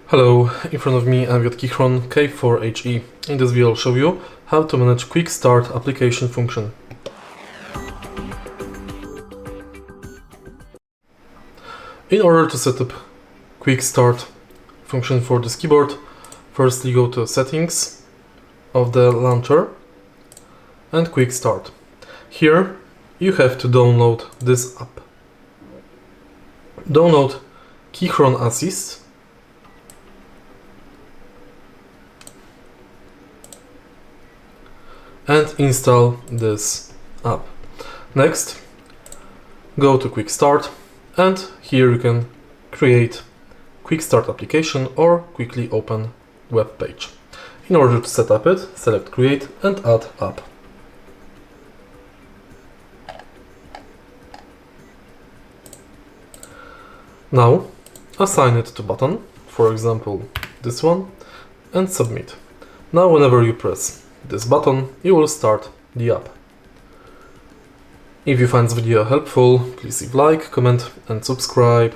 Hello, in front of me I've got KEYCHRON K4 HE. In this video I'll show you how to manage Quick Start application function. In order to set up Quick Start function for this keyboard, firstly go to Settings of the launcher and Quick Start. Here you have to download this app. Download KEYCHRON Assist and install this app. Next, go to Quick Start, and here you can create Quick Start application or quickly open web page. In order to set up it, select Create and Add App. Now, assign it to button, for example this one, and submit. Now whenever you press this button, you will start the app. If you find this video helpful, please leave like, comment and subscribe.